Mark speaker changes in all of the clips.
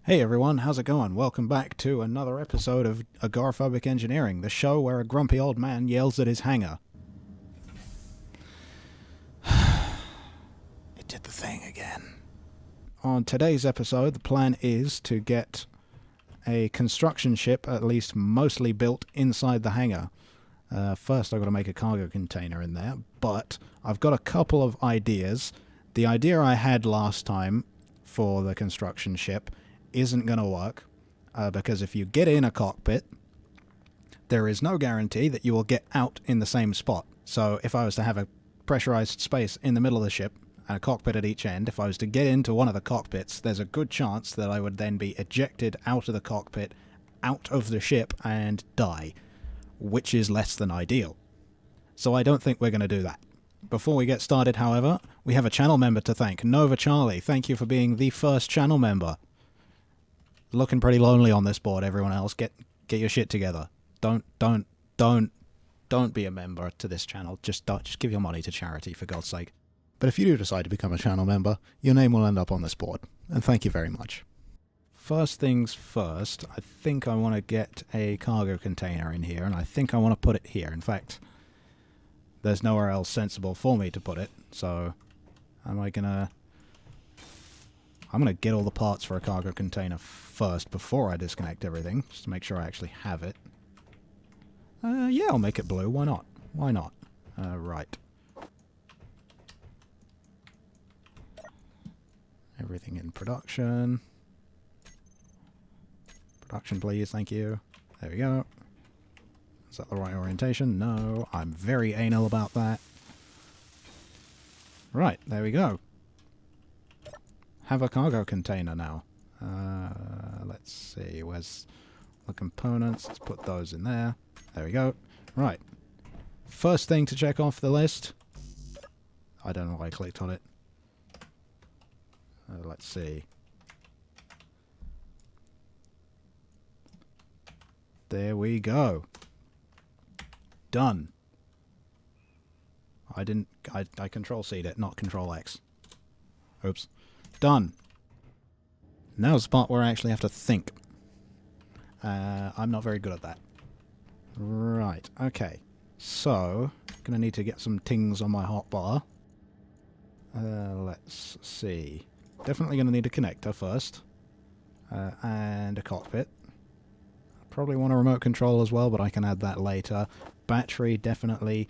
Speaker 1: Hey everyone, how's it going? Welcome back to another episode of Agoraphobic Engineering, the show where a grumpy old man yells at his hangar. It did the thing again. On today's episode, the plan is to get a construction ship at least mostly built inside the hangar. First I've got to make a cargo container in there, but I've got a couple of ideas. The idea I had last time for the construction ship isn't going to work because if you get in a cockpit, there is no guarantee that you will get out in the same spot. So if I was to have a pressurized space in the middle of the ship and a cockpit at each end, if I was to get into one of the cockpits, there's a good chance that I would then be ejected out of the cockpit, out of the ship, and die, which is less than ideal. So I don't think we're going to do that. Before we get started, however, we have a channel member to thank. Nova Charlie, thank you for being the first channel member. Looking pretty lonely on this board, everyone else. Get your shit together. Don't be a member to this channel. Just give your money to charity, for God's sake. But if you do decide to become a channel member, your name will end up on this board. And thank you very much. First things first, I think I want to get a cargo container in here, and I think I want to put it here. In fact, there's nowhere else sensible for me to put it, so I'm gonna get all the parts for a cargo container first before I disconnect everything, just to make sure I actually have it. Yeah, I'll make it blue. Why not? Why not? Right. Everything in production. Production, please. Thank you. There we go. Is that the right orientation? No. I'm very anal about that. Right, there we go. Have a cargo container now. Let's see, where's the components? Let's put those in there. There we go. Right. First thing to check off the list. I don't know why I clicked on it. Let's see. There we go. Done. I Control-C'd it, not Control-X. Oops. Done. Now's the part where I actually have to think. I'm not very good at that. Right, okay. So, gonna need to get some tings on my hotbar. Let's see. Definitely gonna need a connector first. And a cockpit. Probably want a remote control as well, but I can add that later. Battery, definitely.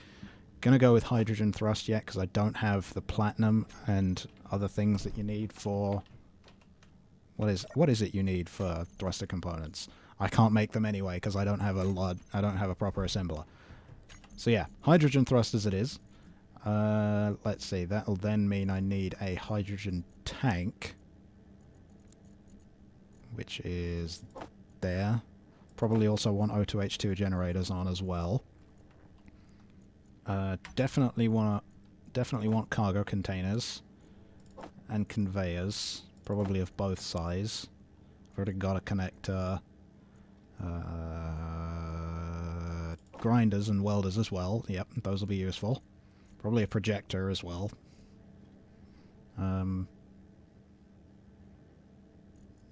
Speaker 1: Gonna go with hydrogen thrust yet, because I don't have the platinum and other things that you need for... What is it you need for thruster components? I can't make them anyway, because I don't have a proper assembler. So yeah, hydrogen thrusters it is. Let's see, that'll then mean I need a hydrogen tank, which is there. Probably also want O2H2 generators on as well. Definitely want cargo containers and conveyors, probably of both size. I've already got a connector. Grinders and welders as well. Yep, those will be useful. Probably a projector as well.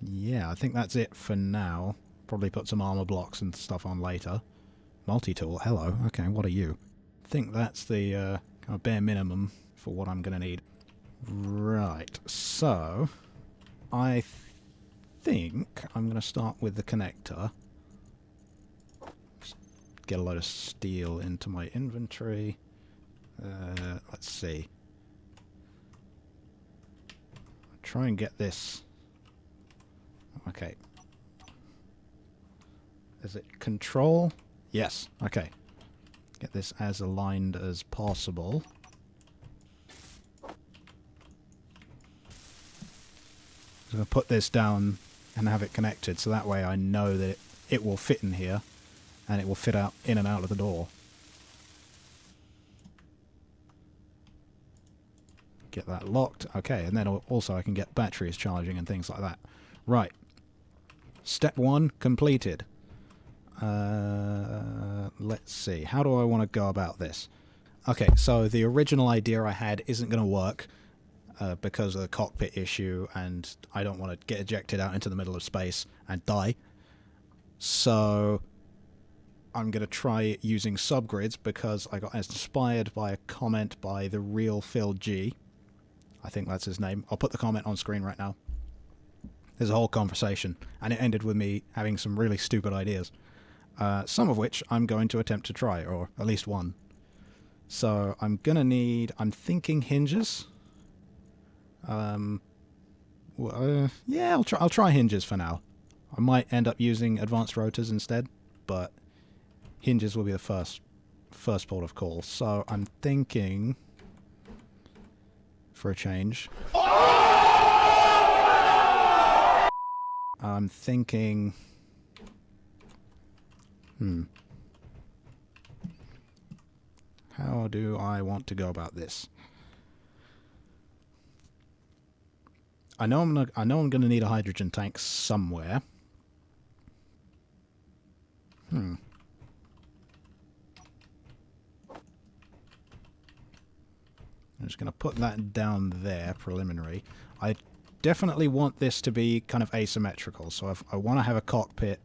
Speaker 1: Yeah, I think that's it for now. Probably put some armor blocks and stuff on later. Multi-tool, hello. Okay, what are you? I think that's the kind of bare minimum for what I'm going to need. Right, so I think I'm going to start with the connector. Just get a load of steel into my inventory. Let's see. Try and get this. Okay. Is it control? Yes, okay. Get this as aligned as possible. I'm going to put this down and have it connected, so that way I know that it will fit in here and it will fit out in and out of the door. Get that locked. Okay, and then also I can get batteries charging and things like that. Right. Step 1 completed. Let's see. How do I want to go about this? Okay, so the original idea I had isn't going to work. because of the cockpit issue, and I don't want to get ejected out into the middle of space and die. So I'm going to try using subgrids because I got inspired by a comment by the real Phil G. I think that's his name. I'll put the comment on screen right now. There's a whole conversation, and it ended with me having some really stupid ideas, some of which I'm going to attempt to try, or at least one. So I'm going to need, I'm thinking hinges. Yeah, I'll try hinges for now. I might end up using advanced rotors instead, but hinges will be the first port of call. So I'm thinking, for a change, I'm thinking, how do I want to go about this? I know I'm gonna need a hydrogen tank somewhere. I'm just gonna put that down there, preliminary. I definitely want this to be kind of asymmetrical, so if I want to have a cockpit,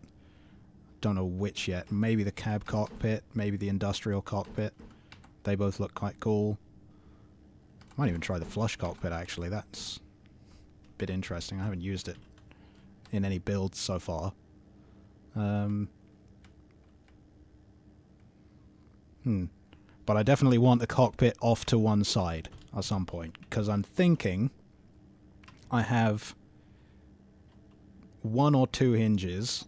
Speaker 1: don't know which yet, maybe the cab cockpit, maybe the industrial cockpit. They both look quite cool. I might even try the flush cockpit, actually. That's a bit interesting. I haven't used it in any builds so far. But I definitely want the cockpit off to one side at some point, because I'm thinking I have 1 or 2 hinges.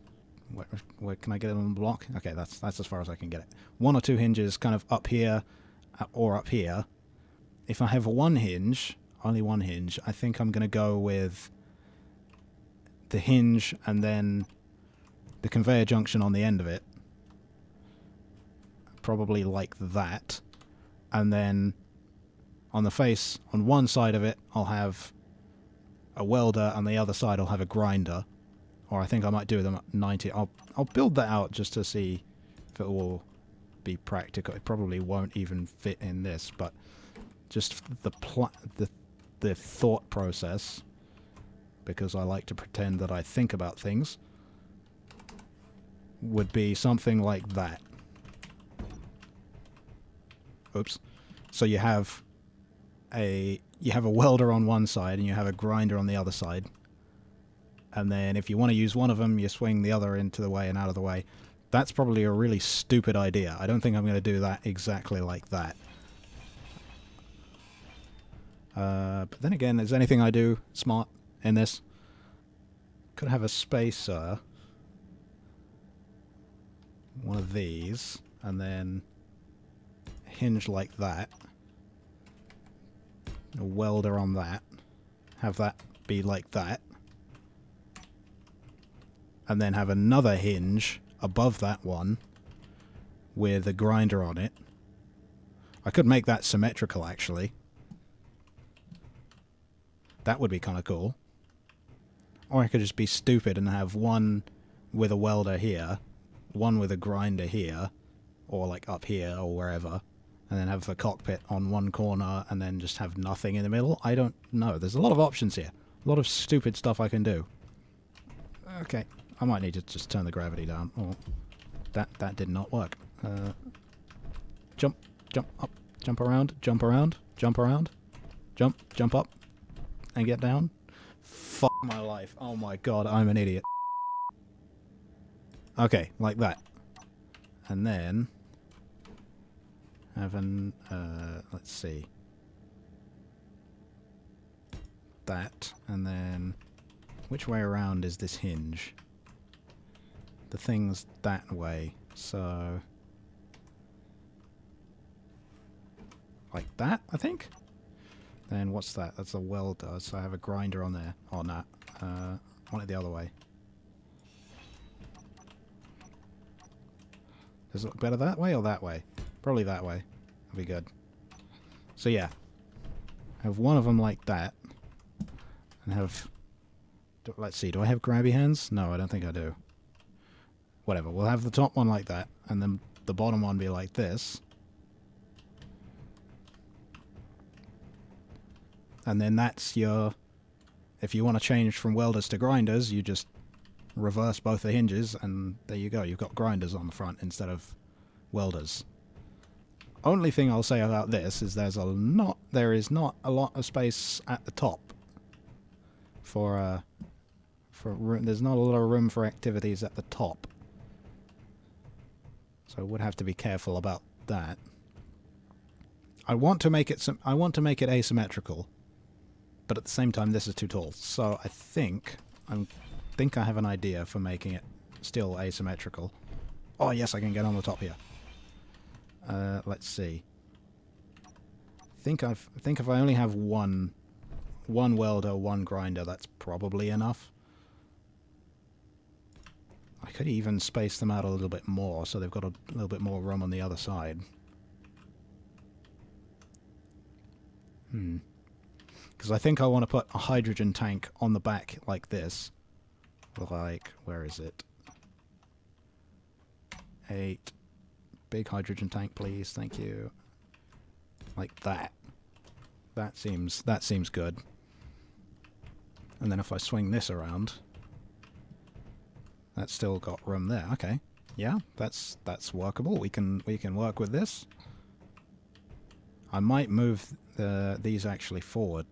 Speaker 1: Where can I get it on the block? Okay, that's as far as I can get it. 1 or 2 hinges kind of up here or up here. If I have one hinge, only one hinge, I think I'm going to go with the hinge and then the conveyor junction on the end of it. Probably like that. And then on the face, on one side of it, I'll have a welder, and the other side I'll have a grinder. Or I think I might do them at 90. I'll build that out just to see if it will be practical. It probably won't even fit in this, but just the thought process, because I like to pretend that I think about things, would be something like that. Oops. So you have a welder on one side and you have a grinder on the other side. And then if you want to use one of them, you swing the other into the way and out of the way. That's probably a really stupid idea. I don't think I'm going to do that exactly like that. But then again, is anything I do smart in this? Could have a spacer. One of these. And then a hinge like that. A welder on that. Have that be like that. And then have another hinge above that one with a grinder on it. I could make that symmetrical, actually. That would be kind of cool. Or I could just be stupid and have one with a welder here, one with a grinder here, or like up here or wherever, and then have the cockpit on one corner and then just have nothing in the middle. I don't know. There's a lot of options here. A lot of stupid stuff I can do. Okay. I might need to just turn the gravity down. Oh, that did not work. Jump up, jump around, jump around, jump around, jump up, and get down. Fuck my life. Oh my god, I'm an idiot. Okay, like that. And then have an let's see. That, and then which way around is this hinge? The thing's that way, so like that, I think. Then what's that? That's a welder, so I have a grinder on there. Oh, no. I want it the other way. Does it look better that way or that way? Probably that way. That'll be good. So yeah, have one of them like that, and have. Let's see. Do I have grabby hands? No, I don't think I do. Whatever. We'll have the top one like that, and then the bottom one be like this. And then that's your... If you want to change from welders to grinders, you just reverse both the hinges, and there you go. You've got grinders on the front instead of welders. Only thing I'll say about this is there is not a lot of space at the top for room. There's not a lot of room for activities at the top, so I would have to be careful about that. I want to make it asymmetrical, but at the same time this is too tall. So I think I have an idea for making it still asymmetrical. Oh yes, I can get on the top here. Let's see. I think if I only have one welder, one grinder, that's probably enough. I could even space them out a little bit more, so they've got a little bit more room on the other side. Because I think I want to put a hydrogen tank on the back like this. Like, where is it? 8. Big hydrogen tank, please. Thank you. Like that. That seems good. And then if I swing this around, that's still got room there. Okay. Yeah, that's workable. We can work with this. I might move these actually forward.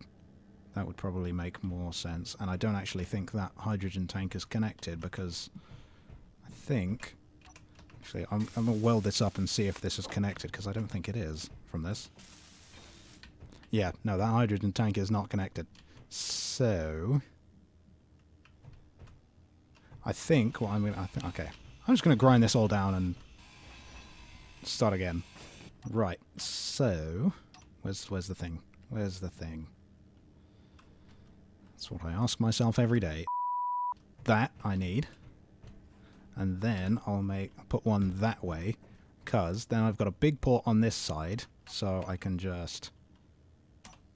Speaker 1: That would probably make more sense. And I don't actually think that hydrogen tank is connected, because I think... Actually, I'm going to weld this up and see if this is connected, because I don't think it is from this. Yeah, no, that hydrogen tank is not connected. So... I think what I'm going to... Okay. I'm just going to grind this all down and start again. Right, so... Where's the thing? Where's the thing? That's what I ask myself every day. That I need. And then I'll put one that way, because then I've got a big port on this side, so I can just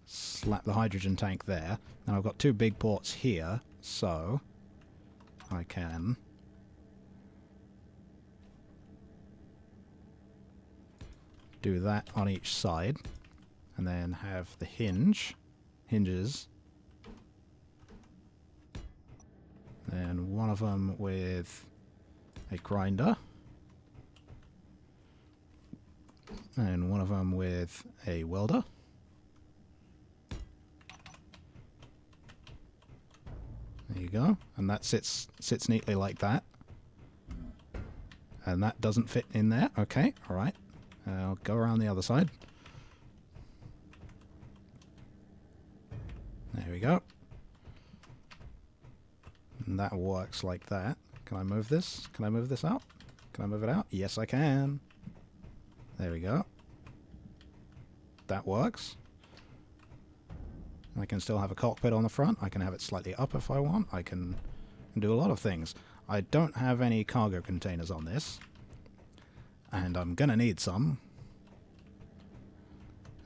Speaker 1: slap the hydrogen tank there. Now I've got 2 big ports here, so I can do that on each side, and then have the hinges, then one of them with a grinder, and one of them with a welder. There you go, and that sits neatly like that. And that doesn't fit in there. Okay, all right. I'll go around the other side. There we go. And that works like that. Can I move this? Can I move this out? Can I move it out? Yes, I can. There we go. That works. I can still have a cockpit on the front. I can have it slightly up if I want. I can do a lot of things. I don't have any cargo containers on this, and I'm gonna need some.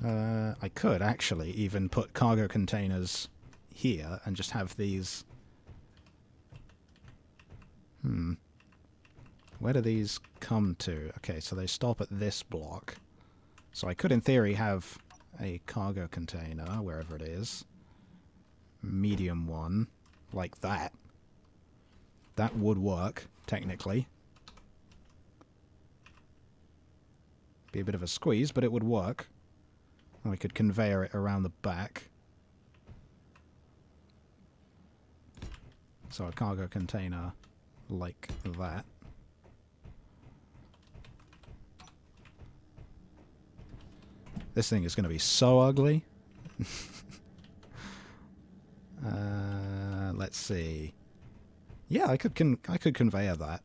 Speaker 1: I could actually even put cargo containers here and just have these... Where do these come to? Okay, so they stop at this block. So I could, in theory, have a cargo container, wherever it is. Medium one, like that. That would work, technically. Be a bit of a squeeze, but it would work. And I could conveyor it around the back. So a cargo container like that. This thing is going to be so ugly. Let's see. Yeah, I could conveyor that.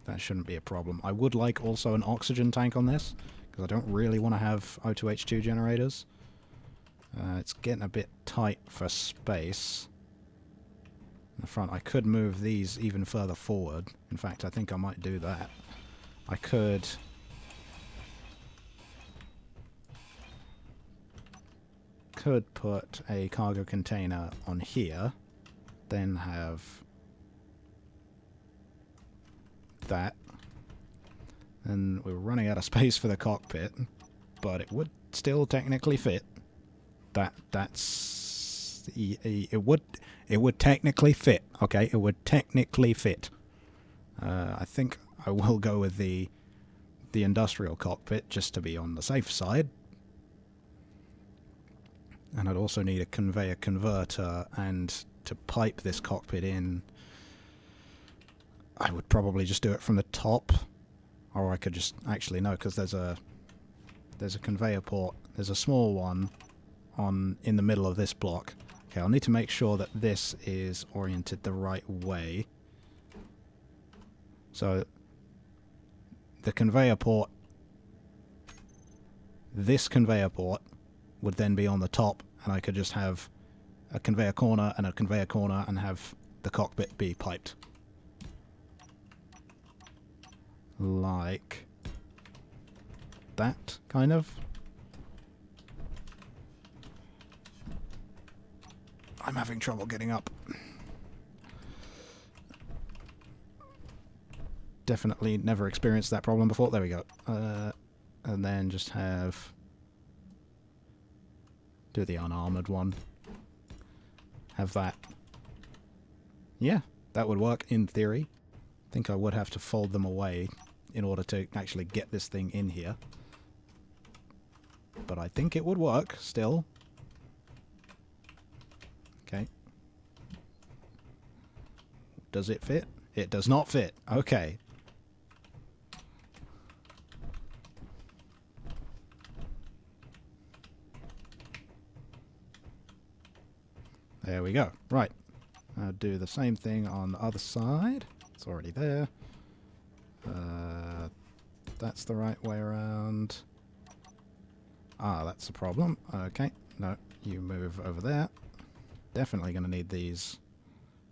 Speaker 1: That shouldn't be a problem. I would like also an oxygen tank on this, because I don't really want to have O2H2 generators. It's getting a bit tight for space. In the front, I could move these even further forward. In fact, I think I might do that. I could... put a cargo container on here, then have that, and we're running out of space for the cockpit, but it would still technically fit. it would technically fit. Okay, it would technically fit. I think I will go with the industrial cockpit just to be on the safe side. And I'd also need a conveyor converter, and to pipe this cockpit in, I would probably just do it from the top, or I could just actually no, because there's a conveyor port. There's a small one in the middle of this block. Okay, I'll need to make sure that this is oriented the right way. So the conveyor port, this conveyor port would then be on the top, and I could just have a conveyor corner and a conveyor corner and have the cockpit be piped. Like that, kind of. I'm having trouble getting up. Definitely never experienced that problem before. There we go. And then just do the unarmored one. Have that. Yeah, that would work in theory. I think I would have to fold them away in order to actually get this thing in here. But I think it would work still. Okay. Does it fit? It does not fit. Okay. There we go. Right. I'll do the same thing on the other side. It's already there. That's the right way around. Ah, that's a problem. Okay. No, you move over there. Definitely going to need these.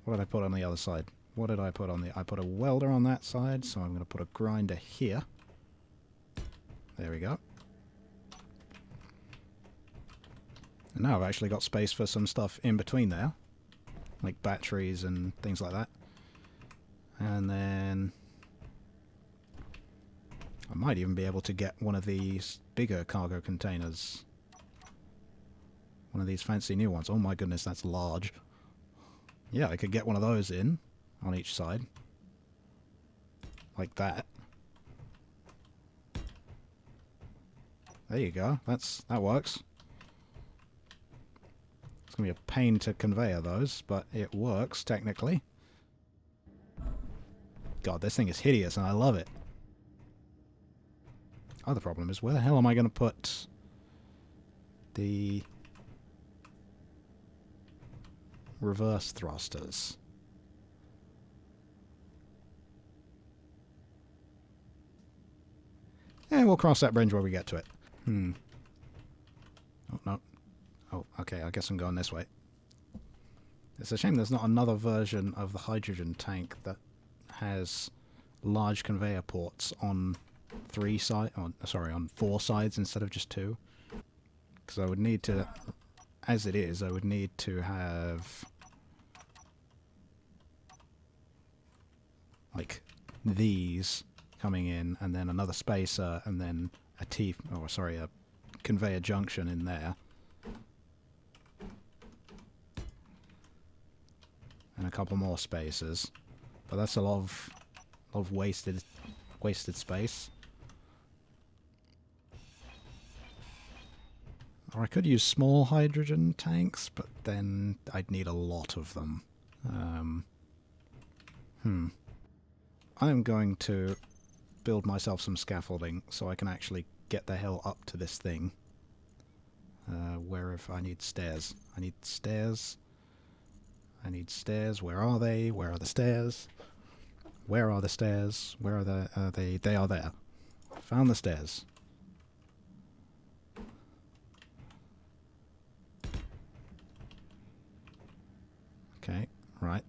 Speaker 1: What did I put on the other side? What did I put on the... I put a welder on that side, so I'm going to put a grinder here. There we go. And now I've actually got space for some stuff in between there. Like batteries and things like that. And then... I might even be able to get one of these bigger cargo containers. One of these fancy new ones. Oh my goodness, that's large. Yeah, I could get one of those in on each side. Like that. There you go. That works. It's going to be a pain to conveyor those, but it works technically. God, this thing is hideous and I love it. Other problem is, where the hell am I going to put the reverse thrusters? Yeah, we'll cross that bridge when we get to it. Oh, no. Oh, okay, I guess I'm going this way. It's a shame there's not another version of the hydrogen tank that has large conveyor ports on on 4 sides instead of just 2. Because I would need to, as it is, I would need to have like these coming in, and then another spacer, and then a conveyor junction in there, and a couple more spacers. But that's a lot of wasted space. Or I could use small hydrogen tanks, but then I'd need a lot of them. I'm going to build myself some scaffolding so I can actually get the hell up to this thing. If I need stairs. I need stairs. I need stairs. Where are they? Where are the stairs? Where are the stairs? Where are they? They are there. Found the stairs. Okay, right.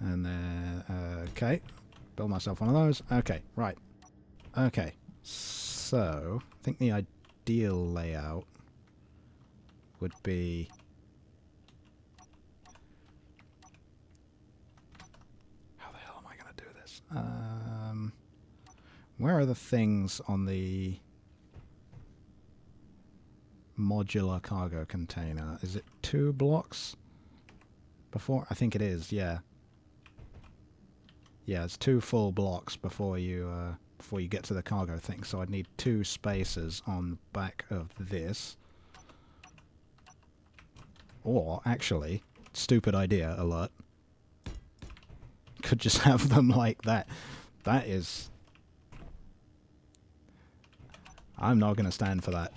Speaker 1: And then, okay. Build myself one of those. Okay, right. Okay, so I think the ideal layout would be... How the hell am I going to do this? Where are the things on the... modular cargo container. Is it 2 blocks before? I think it is, yeah. Yeah, it's 2 full blocks before you get to the cargo thing, so I'd need 2 spaces on the back of this. Or, actually, stupid idea alert, could just have them like that. That is... I'm not going to stand for that.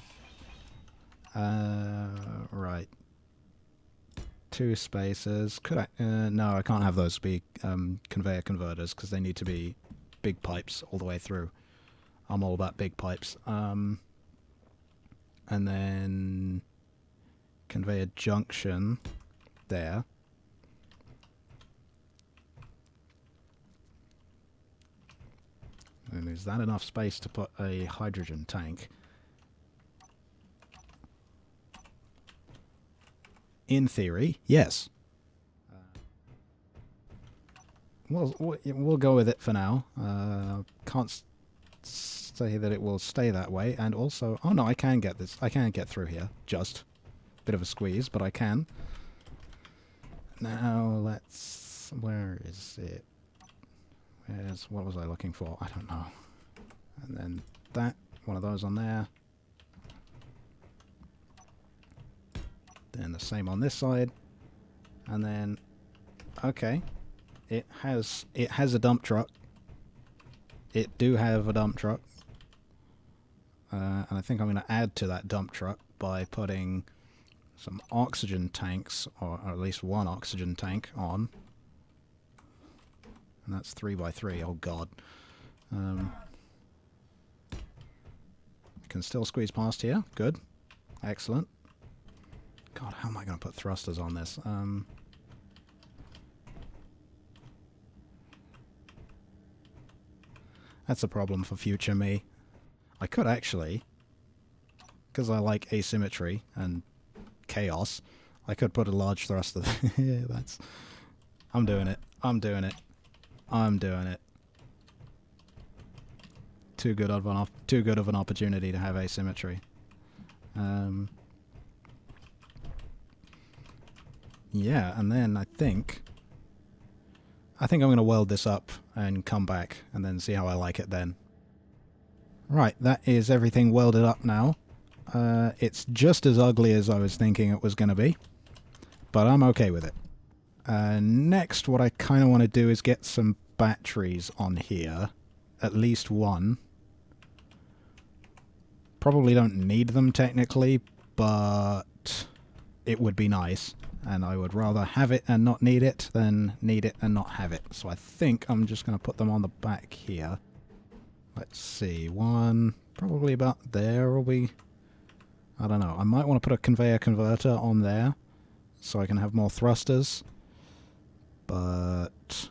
Speaker 1: Right. 2 spaces. Could I? No, I can't have those be conveyor converters because they need to be big pipes all the way through. I'm all about big pipes. And then conveyor junction there. And is that enough space to put a hydrogen tank? In theory, yes. We'll go with it for now. Can't say that it will stay that way. And also, oh no, I can get this. I can get through here. Just bit of a squeeze, but I can. Now let's. Where is it? What was I looking for? I don't know. And then that, one of those on there. Then the same on this side. And then, okay. It has a dump truck. It do have a dump truck. And I think I'm going to add to that dump truck by putting some oxygen tanks, or at least 1 oxygen tank on. And that's 3x3, oh god. Can still squeeze past here, good. Excellent. God, how am I going to put thrusters on this? That's a problem for future me. I could actually, because I like asymmetry and chaos, I could put a large thruster there. Yeah, that's... I'm doing it. I'm doing it. I'm doing it. Too good of an opportunity to have asymmetry. Yeah, and then I think I'm going to weld this up and come back and then see how I like it then. Right, that is everything welded up now. It's just as ugly as I was thinking it was going to be, but I'm okay with it. Next, what I kind of want to do is get some batteries on here. At least 1. Probably don't need them technically, but it would be nice. And I would rather have it and not need it than need it and not have it. So I think I'm just going to put them on the back here. Let's see. 1, probably about there will be... I don't know. I might want to put a conveyor converter on there so I can have more thrusters. But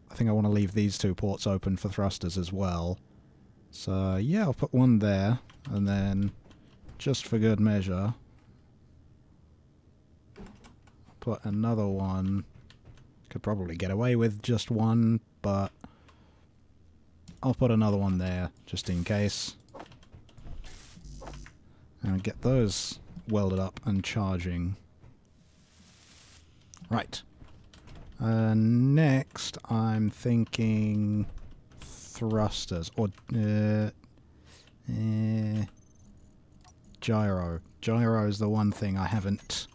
Speaker 1: I think I want to leave these 2 ports open for thrusters as well. So yeah, I'll put 1 there. And then, just for good measure, put another one. Could probably get away with just 1, but I'll put another one there, just in case. And get those welded up and charging. Right. Next, I'm thinking thrusters, or gyro. Gyro is the one thing I haven't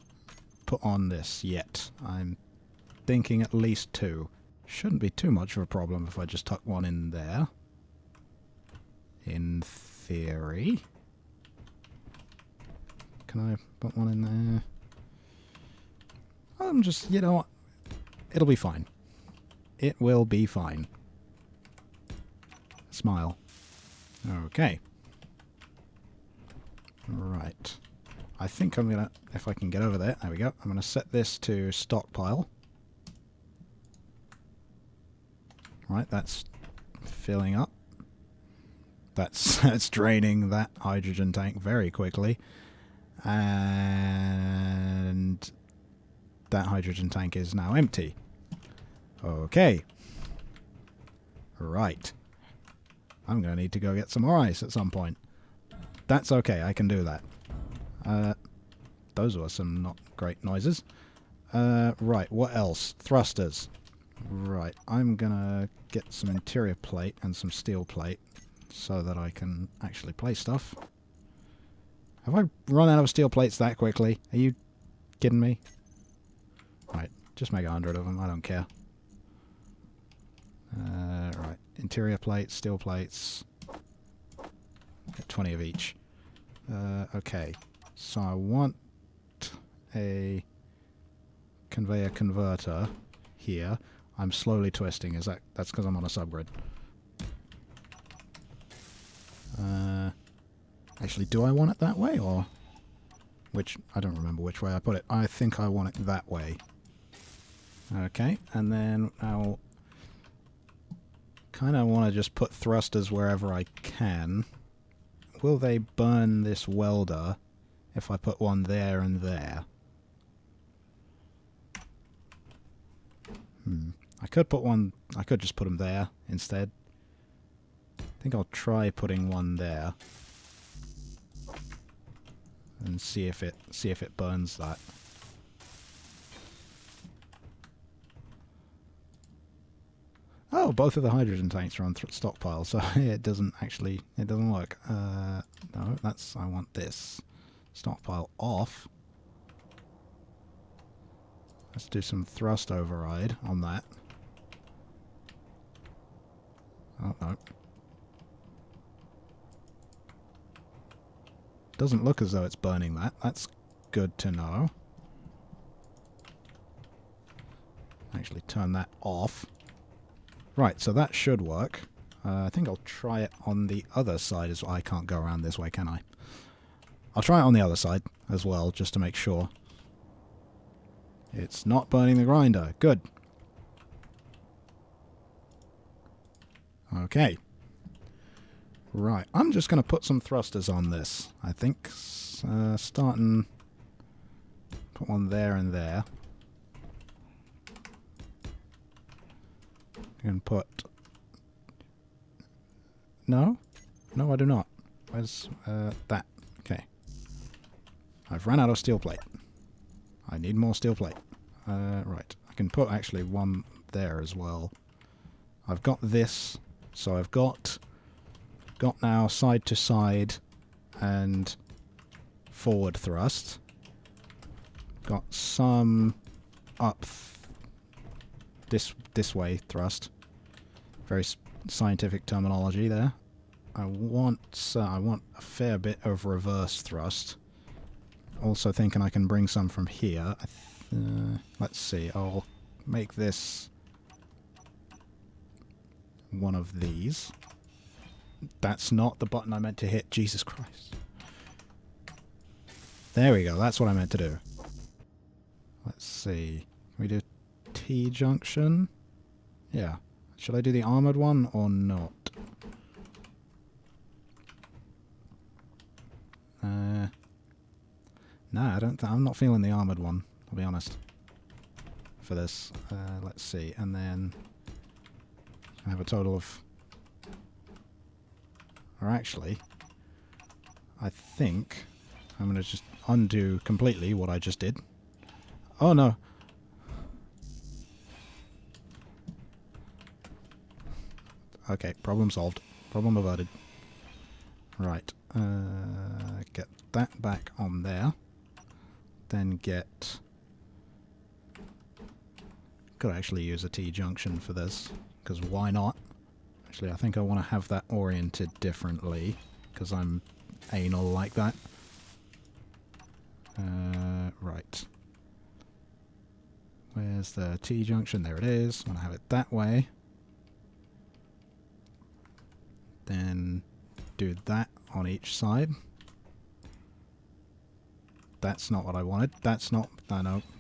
Speaker 1: put on this yet. I'm thinking at least 2. Shouldn't be too much of a problem if I just tuck 1 in there. In theory. Can I put 1 in there? I'm just, you know what? It'll be fine. It will be fine. Smile. Okay. Right. I think I'm gonna, if I can get over there, there we go. I'm gonna set this to stockpile. Right, that's filling up. That's draining that hydrogen tank very quickly. And that hydrogen tank is now empty. Okay. Right. I'm going to need to go get some more ice at some point. That's okay, I can do that. Those were some not great noises. Right, what else? Thrusters. Right, I'm gonna get some interior plate and some steel plate so that I can actually place stuff. Have I run out of steel plates that quickly? Are you kidding me? Right, just make 100 of them, I don't care. Right, interior plates, steel plates. Get 20 of each. Okay, so I want a conveyor converter here. I'm slowly twisting. That's because I'm on a subgrid. Actually, do I want it that way, or which? I don't remember which way I put it. I think I want it that way. Okay, and then I'll kind of want to just put thrusters wherever I can. Will they burn this welder if I put one there and there? I could put one... I could just put them there instead. I think I'll try putting one there. And see if it burns that. Oh, both of the hydrogen tanks are on stockpile, so it doesn't work. No, I want this. Stockpile off. Let's do some thrust override on that. Oh, no. Doesn't look as though it's burning that. That's good to know. Actually turn that off. Right, so that should work. I think I'll try it on the other side as well. I can't go around this way, can I? I'll try it on the other side as well, just to make sure. It's not burning the grinder. Good. Okay. Right, I'm just going to put some thrusters on this, I think. Starting... Put one there and there. I can put... No? No, I do not. Where's that? Okay. I've run out of steel plate. I need more steel plate. Right. I can put actually one there as well. I've got this, so I've got now side to side and forward thrust. Got some up this way thrust. Very scientific terminology there. I want a fair bit of reverse thrust. Also thinking I can bring some from here. Let's see. I'll make this one of these. That's not the button I meant to hit. Jesus Christ. There we go. That's what I meant to do. Let's see. Can we do T-junction? Yeah. Should I do the armored one or not? No, I'm not feeling the armored one, I'll be honest. For this. Let's see. And then I have a total of... Or actually, I think I'm going to just undo completely what I just did. Oh no! Okay, problem solved. Problem averted. Right. Get that back on there. Then get... Could actually use a T-junction for this, because why not? Actually, I think I want to have that oriented differently, because I'm anal like that. Right. Where's the T-junction? There it is. I'm going to have it that way. Then do that on each side. That's not what I wanted. That's not...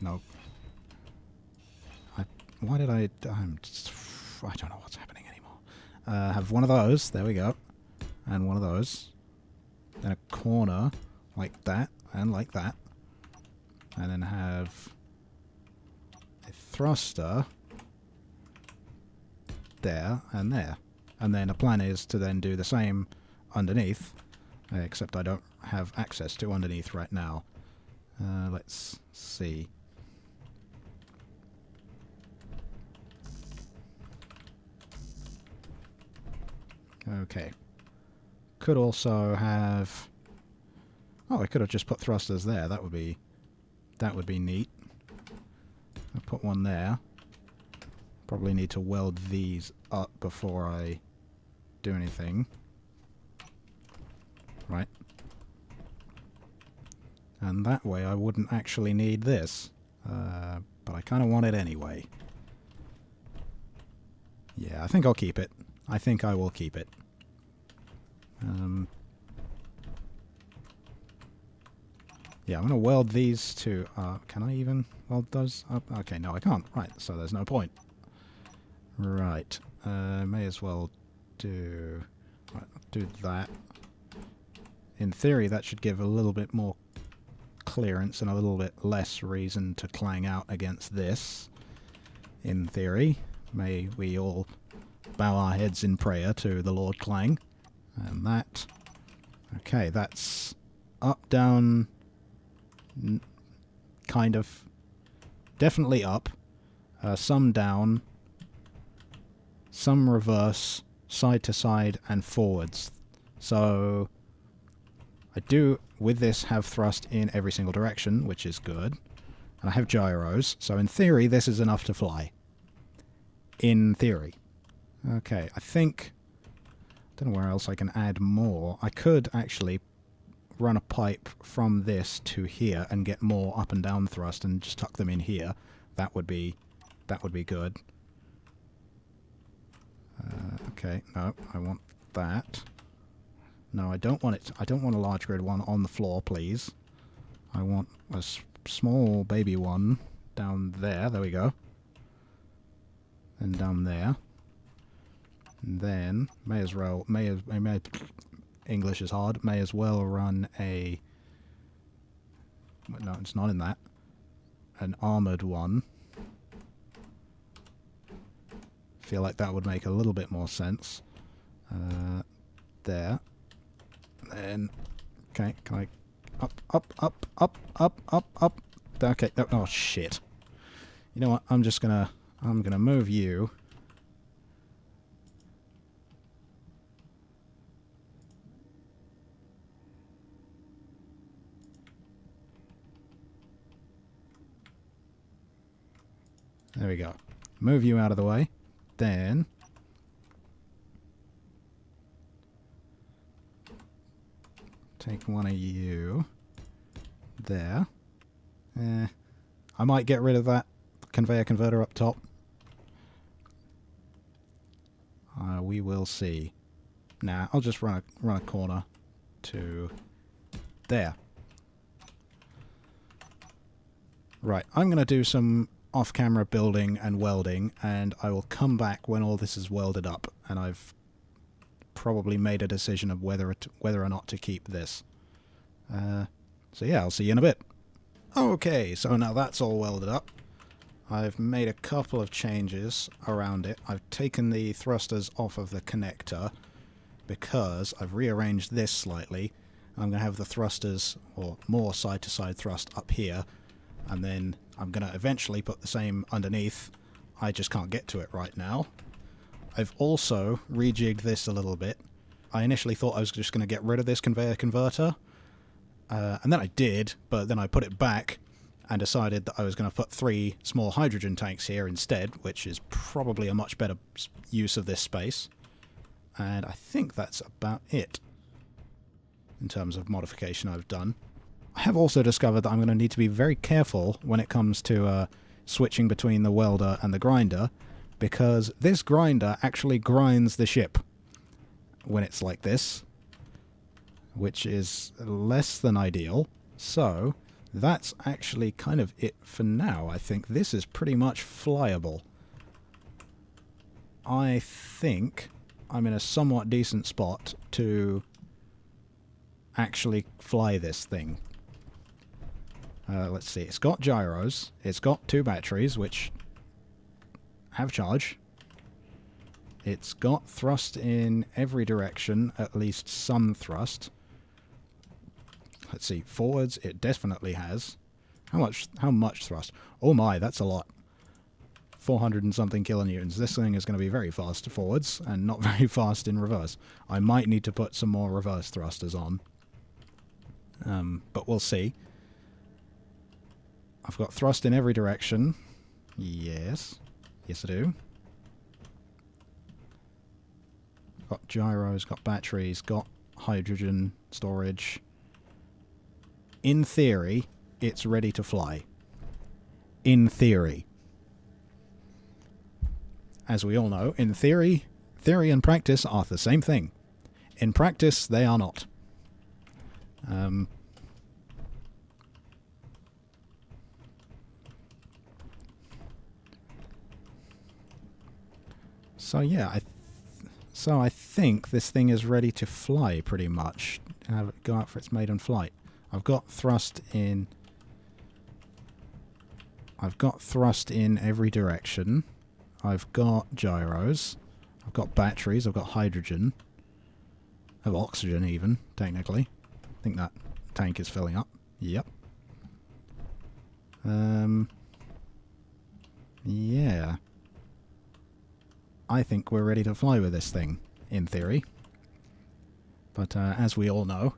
Speaker 1: No. Why did I don't know what's happening anymore. Have one of those. There we go. And one of those. Then a corner like that and like that. And then have a thruster there and there. And then the plan is to then do the same underneath, except I don't have access to underneath right now. Let's see. Okay. Could also have... Oh, I could have just put thrusters there. That would be neat. I'll put one there. Probably need to weld these up before I do anything. Right. And that way I wouldn't actually need this. But I kind of want it anyway. Yeah, I think I'll keep it. I think I will keep it. Yeah, I'm going to weld these two up. Can I even weld those up? Okay, no, I can't. Right, so there's no point. Right. May as well do... Right, do that. In theory, that should give a little bit more clearance and a little bit less reason to clang out against this. In theory. May we all bow our heads in prayer to the Lord Clang. And that... Okay, that's up, down... kind of... Definitely up. Some down. Some reverse. Side to side and forwards. So... I do, with this, have thrust in every single direction, which is good. And I have gyros, so in theory this is enough to fly. In theory. Okay, I think... I don't know where else I can add more. I could actually run a pipe from this to here and get more up and down thrust and just tuck them in here. That would be good. Okay, no, I want that. No, I don't want it. I don't want a large grid one on the floor, please. I want a small baby one down there. There we go. And down there. And then may as well English is hard. May as well run a... No, it's not in that. An armored one. Feel like that would make a little bit more sense. There. Then, okay, can I... Up. Okay, oh shit. You know what, I'm gonna move you. There we go. Move you out of the way. Then... Take one of you. There. I might get rid of that conveyor converter up top. We will see. Nah, I'll just run a corner to there. Right, I'm going to do some off-camera building and welding, and I will come back when all this is welded up, and I've probably made a decision of whether or not to keep this. So yeah, I'll see you in a bit. Okay, so now that's all welded up. I've made a couple of changes around it. I've taken the thrusters off of the connector because I've rearranged this slightly. I'm going to have the thrusters, or more side-to-side thrust, up here, and then I'm going to eventually put the same underneath. I just can't get to it right now. I've also rejigged this a little bit. I initially thought I was just going to get rid of this conveyor converter, and then I did, but then I put it back and decided that I was going to put 3 small hydrogen tanks here instead, which is probably a much better use of this space. And I think that's about it in terms of modification I've done. I have also discovered that I'm going to need to be very careful when it comes to switching between the welder and the grinder, because this grinder actually grinds the ship when it's like this, which is less than ideal. So that's actually kind of it for now. I think this is pretty much flyable. I think I'm in a somewhat decent spot to actually fly this thing. Let's see, it's got gyros, it's got 2 batteries, which have charge. It's got thrust in every direction, at least some thrust. Let's see, forwards, it definitely has. How much thrust? Oh my, that's a lot. 400 and something kilonewtons. This thing is going to be very fast forwards and not very fast in reverse. I might need to put some more reverse thrusters on. But we'll see. I've got thrust in every direction. Yes. Yes, I do. Got gyros, got batteries, got hydrogen storage. In theory, it's ready to fly. In theory. As we all know, in theory and practice are the same thing. In practice, they are not. So yeah, I think this thing is ready to fly pretty much. Have it go out for its maiden flight. I've got thrust in. I've got thrust in every direction. I've got gyros. I've got batteries. I've got hydrogen. I have oxygen even, technically. I think that tank is filling up. Yep. Yeah. I think we're ready to fly with this thing, in theory. But as we all know,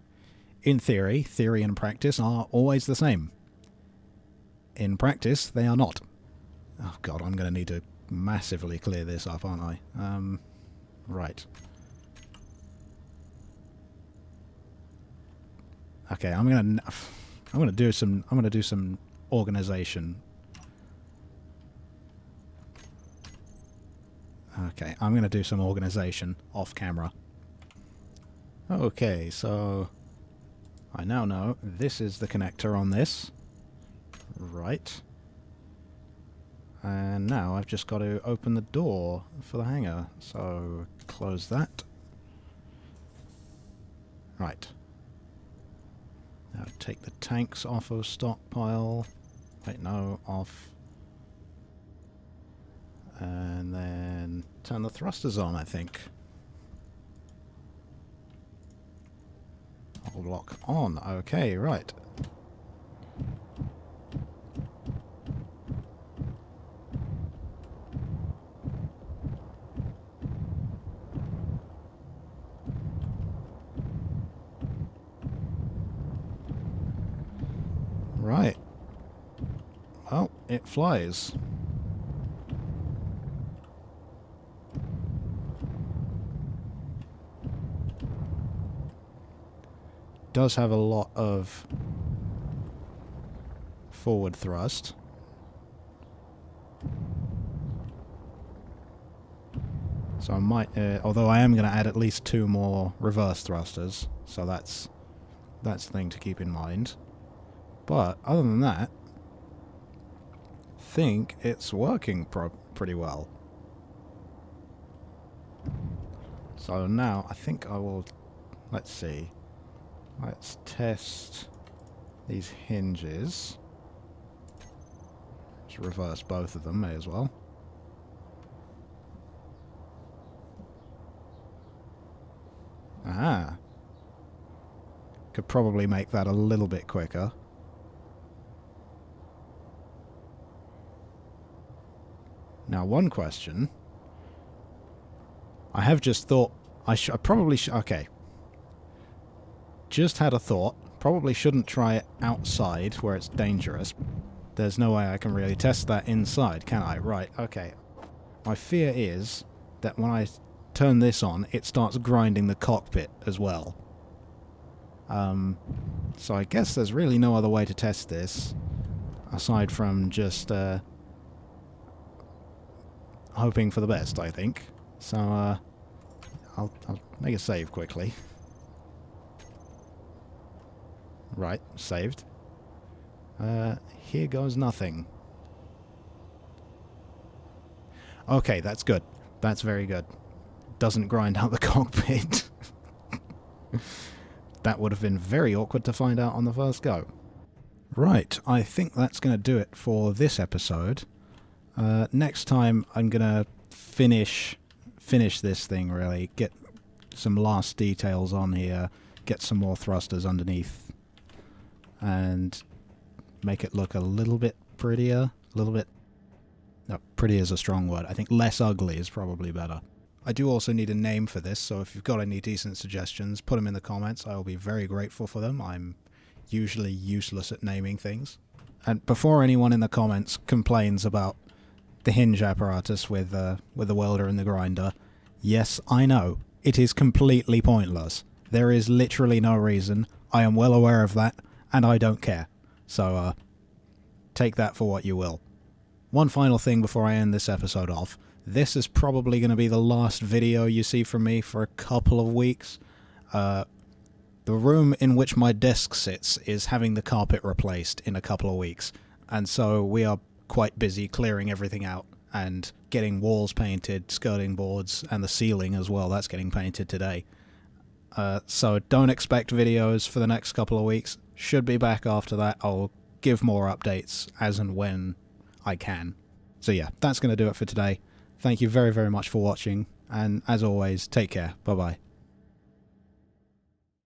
Speaker 1: in theory and practice are always the same. In practice, they are not. Oh god, I'm going to need to massively clear this up, aren't I? Right. Okay, I'm gonna do some organization. Okay, I'm gonna do some organization off camera. Okay, so I now know this is the connector on this. Right. And now I've just got to open the door for the hangar. So close that. Right. Now take the tanks off of stockpile. Wait, no, off. And then turn the thrusters on, I think. I'll lock on. Okay, right. Right. Well, it flies. Does have a lot of forward thrust. So I might, although I am going to add at least 2 more reverse thrusters, so that's the thing to keep in mind. But other than that, I think it's working pretty well. So now I think I will, let's see. Let's test these hinges. Just reverse both of them, may as well. Ah. Could probably make that a little bit quicker. Now, one question. I have just thought I probably should. Okay. Just had a thought. Probably shouldn't try it outside where it's dangerous. There's no way I can really test that inside, can I? Right, okay. My fear is that when I turn this on, it starts grinding the cockpit as well. So I guess there's really no other way to test this aside from just hoping for the best, I think. So I'll make a save quickly. Right, saved. Here goes nothing. Okay, that's good. That's very good. Doesn't grind out the cockpit. That would have been very awkward to find out on the first go. Right, I think that's going to do it for this episode. Next time I'm going to finish this thing, really. Get some last details on here. Get some more thrusters underneath and make it look a little bit prettier. A little bit... No, pretty is a strong word. I think less ugly is probably better. I do also need a name for this, so if you've got any decent suggestions, put them in the comments. I will be very grateful for them. I'm usually useless at naming things. And before anyone in the comments complains about the hinge apparatus with the welder and the grinder, yes, I know, it is completely pointless. There is literally no reason. I am well aware of that, and I don't care. So, take that for what you will. One final thing before I end this episode off. This is probably going to be the last video you see from me for a couple of weeks. The room in which my desk sits is having the carpet replaced in a couple of weeks, and so we are quite busy clearing everything out and getting walls painted, skirting boards, and the ceiling as well. That's getting painted today. So don't expect videos for the next couple of weeks. Should be back after that. I'll give more updates as and when I can. So yeah, that's going to do it for today. Thank you very, very much for watching, and as always, take care. Bye-bye.